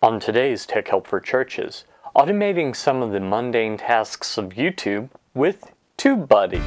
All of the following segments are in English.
On today's Tech Help for Churches, automating some of the mundane tasks of YouTube with TubeBuddy.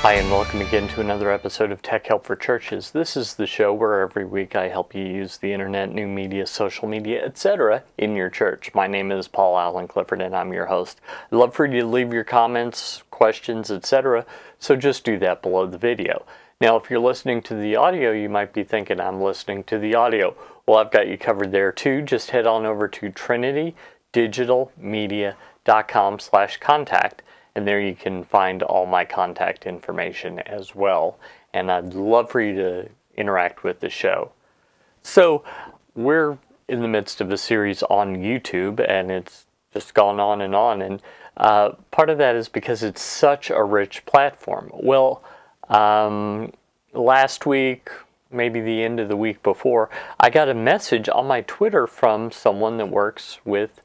Hi and welcome again to another episode of Tech Help for Churches. This is the show where every week I help you use the internet, new media, social media, etc. in your church. My name is Paul Allen Clifford and I'm your host. I'd love for you to leave your comments, questions, etc. So just do that below the video. Now if you're listening to the audio, you might be thinking I'm listening to the audio. Well, I've got you covered there too. Just head on over to trinitydigitalmedia.com/contact. And there you can find all my contact information as well. And I'd love for you to interact with the show. So we're in the midst of a series on YouTube, and it's just gone on. And part of that is because it's such a rich platform. Well, last week, maybe the end of the week before, I got a message on my Twitter from someone that works with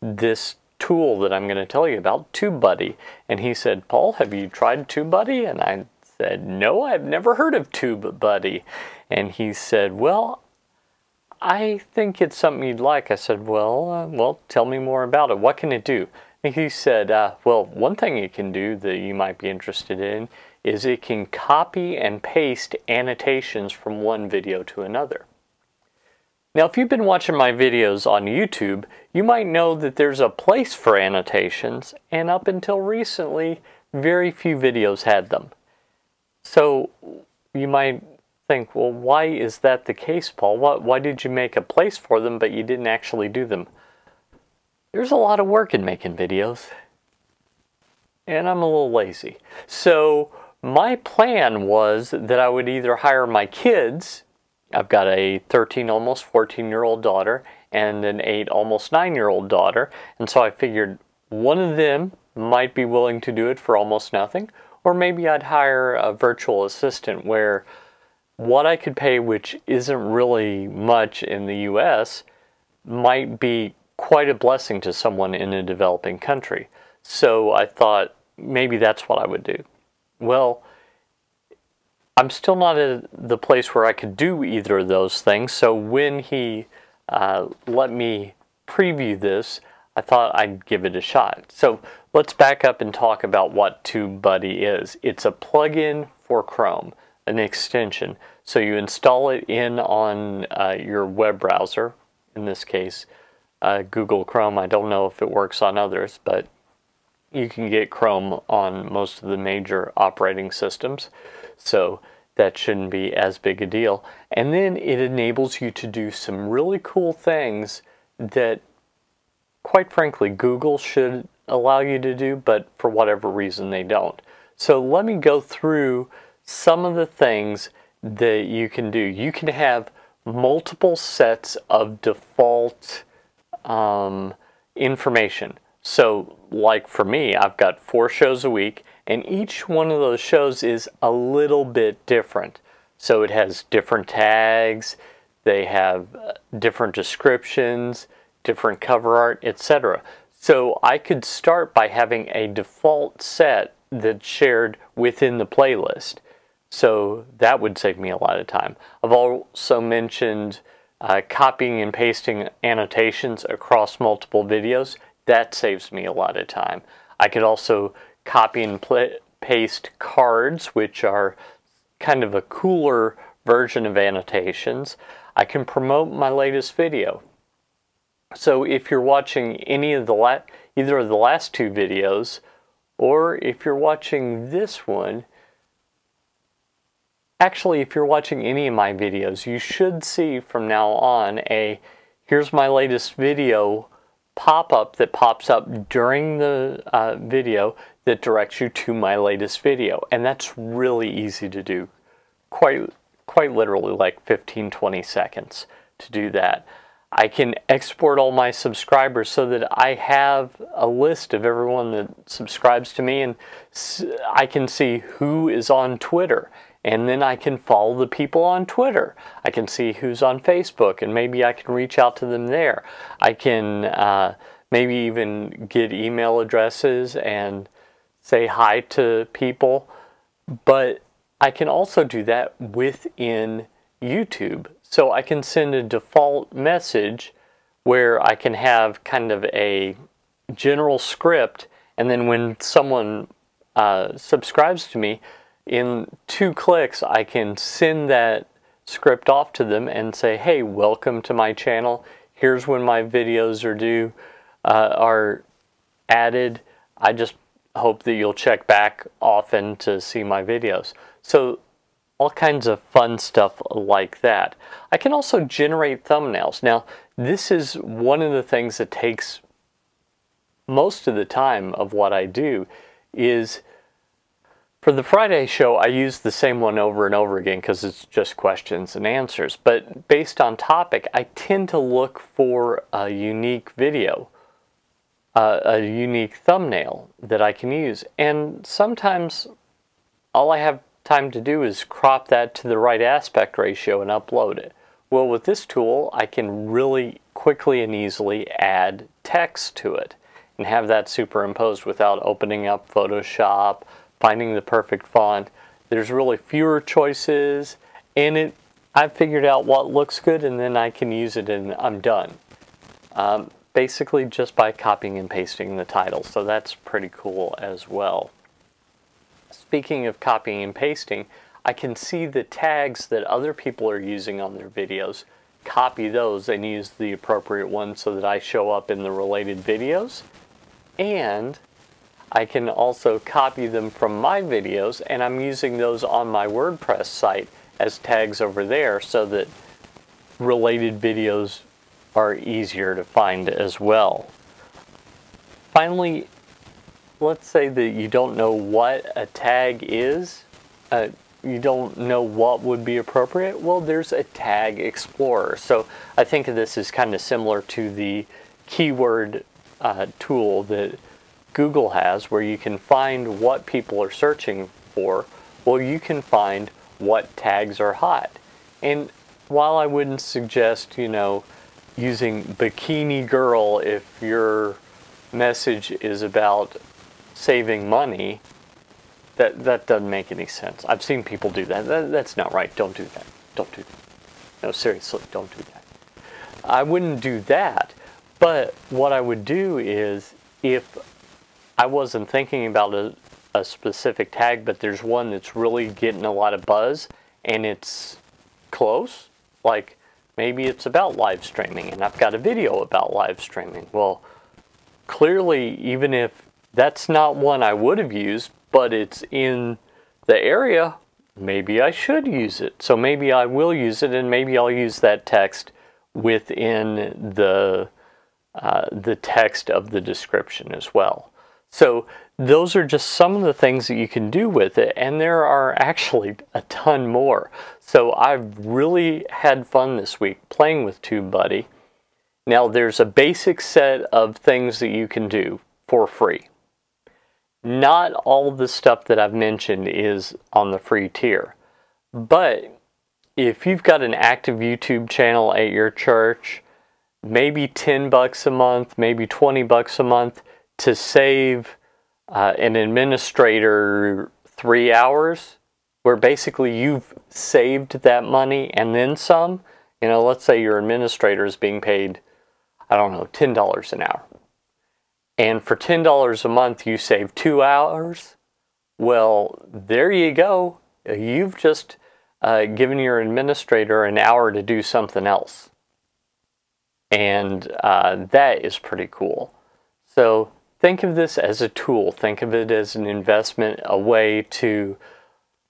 this tool that I'm going to tell you about, TubeBuddy. And he said, Paul, have you tried TubeBuddy? And I said, no, I've never heard of TubeBuddy. And he said, well, I think it's something you'd like. I said, well, tell me more about it. What can it do? And he said, well, one thing it can do that you might be interested in is it can copy and paste annotations from one video to another. Now, if you've been watching my videos on YouTube, you might know that there's a place for annotations, and up until recently, very few videos had them. So you might think, well, why is that the case, Paul? Why did you make a place for them, but you didn't actually do them? There's a lot of work in making videos, and I'm a little lazy. So my plan was that I would either hire my kids. I've got a 13, almost 14-year-old daughter and an 8, almost 9-year-old daughter. And so I figured one of them might be willing to do it for almost nothing. Or maybe I'd hire a virtual assistant where what I could pay, which isn't really much in the US, might be quite a blessing to someone in a developing country. So I thought maybe that's what I would do. Well, I'm still not at the place where I could do either of those things, so when he let me preview this, I thought I'd give it a shot. So let's back up and talk about what TubeBuddy is. It's a plugin for Chrome, an extension. So you install it in on your web browser, in this case Google Chrome. I don't know if it works on others, but you can get Chrome on most of the major operating systems. So that shouldn't be as big a deal. And then it enables you to do some really cool things that, quite frankly, Google should allow you to do, but for whatever reason they don't. So let me go through some of the things that you can do. You can have multiple sets of default information. So like for me, I've got 4 shows a week, and each one of those shows is a little bit different. So it has different tags, they have different descriptions, different cover art, etc. So I could start by having a default set that's shared within the playlist. So that would save me a lot of time. I've also mentioned copying and pasting annotations across multiple videos. That saves me a lot of time. I could also copy and paste cards, which are kind of a cooler version of annotations. I can promote my latest video. So if you're watching any of the either of the last 2 videos, or if you're watching this one, actually if you're watching any of my videos, you should see from now on a here's my latest video pop-up that pops up during the video that directs you to my latest video. And that's really easy to do. Quite literally like 15-20 seconds to do that. I can export all my subscribers so that I have a list of everyone that subscribes to me, and I can see who is on Twitter. And then I can follow the people on Twitter. I can see who's on Facebook, and maybe I can reach out to them there. I can maybe even get email addresses and say hi to people. But I can also do that within YouTube. So I can send a default message where I can have kind of a general script, and then when someone subscribes to me, in 2 clicks I can send that script off to them and say, hey, welcome to my channel. Here's when my videos are added. I just hope that you'll check back often to see my videos. So all kinds of fun stuff like that. I can also generate thumbnails. Now, this is one of the things that takes most of the time of what I do. Is for the Friday show, I use the same one over and over again because it's just questions and answers. But based on topic, I tend to look for a unique video, a unique thumbnail that I can use. And sometimes all I have time to do is crop that to the right aspect ratio and upload it. Well, with this tool, I can really quickly and easily add text to it and have that superimposed without opening up Photoshop, finding the perfect font. There's really fewer choices, and I've figured out what looks good, and then I can use it and I'm done. Basically just by copying and pasting the title, so that's pretty cool as well. Speaking of copying and pasting, I can see the tags that other people are using on their videos, copy those and use the appropriate ones so that I show up in the related videos. And I can also copy them from my videos, and I'm using those on my WordPress site as tags over there so that related videos are easier to find as well. Finally, let's say that you don't know what a tag is, you don't know what would be appropriate. Well, there's a tag explorer. So I think of this as kind of similar to the keyword tool that Google has, where you can find what people are searching for. Well, you can find what tags are hot. And while I wouldn't suggest, using bikini girl if your message is about saving money, that doesn't make any sense. I've seen people do that. That's not right. Don't do that. Don't do that. No, seriously, don't do that. I wouldn't do that. But what I would do is, if I wasn't thinking about a specific tag, but there's one that's really getting a lot of buzz and it's close, like maybe it's about live streaming and I've got a video about live streaming. Well, clearly, even if that's not one I would have used, but it's in the area, maybe I should use it. So maybe I will use it, and maybe I'll use that text within the text of the description as well. So those are just some of the things that you can do with it, and there are actually a ton more. So I've really had fun this week playing with TubeBuddy. Now there's a basic set of things that you can do for free. Not all of the stuff that I've mentioned is on the free tier. But if you've got an active YouTube channel at your church, maybe $10 a month, maybe $20 a month to save an administrator 3 hours, where basically you've saved that money and then some. Let's say your administrator is being paid, I don't know, $10 an hour. And for $10 a month, you save 2 hours. Well, there you go. You've just given your administrator an hour to do something else. And that is pretty cool. So think of this as a tool. Think of it as an investment, a way to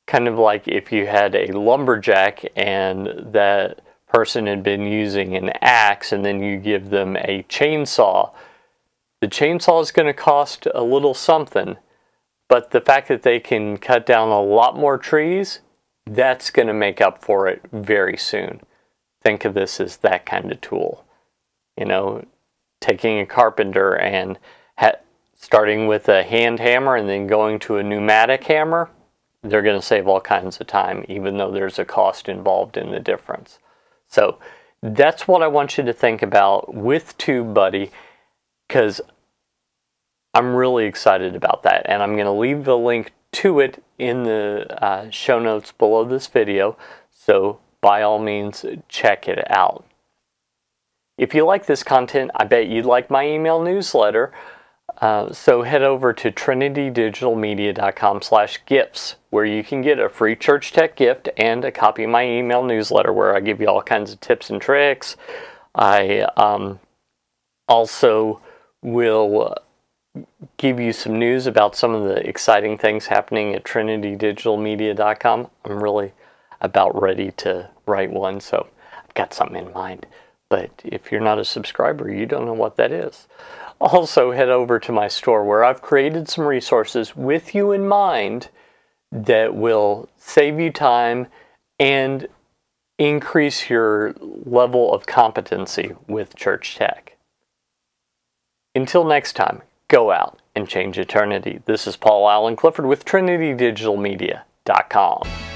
kind of like if you had a lumberjack and that person had been using an axe and then you give them a chainsaw. The chainsaw is going to cost a little something, but the fact that they can cut down a lot more trees, that's going to make up for it very soon. Think of this as that kind of tool. Taking a carpenter and starting with a hand hammer and then going to a pneumatic hammer, they're going to save all kinds of time, even though there's a cost involved in the difference. So that's what I want you to think about with TubeBuddy. because I'm really excited about that, and I'm going to leave the link to it in the show notes below this video, so by all means check it out. If you like this content, I bet you'd like my email newsletter, so head over to trinitydigitalmedia.com/gifts, where you can get a free church tech gift and a copy of my email newsletter where I give you all kinds of tips and tricks. I also will give you some news about some of the exciting things happening at trinitydigitalmedia.com. I'm really about ready to write one, so I've got something in mind. But if you're not a subscriber, you don't know what that is. Also, head over to my store where I've created some resources with you in mind that will save you time and increase your level of competency with church tech. Until next time, go out and change eternity. This is Paul Allen Clifford with TrinityDigitalMedia.com.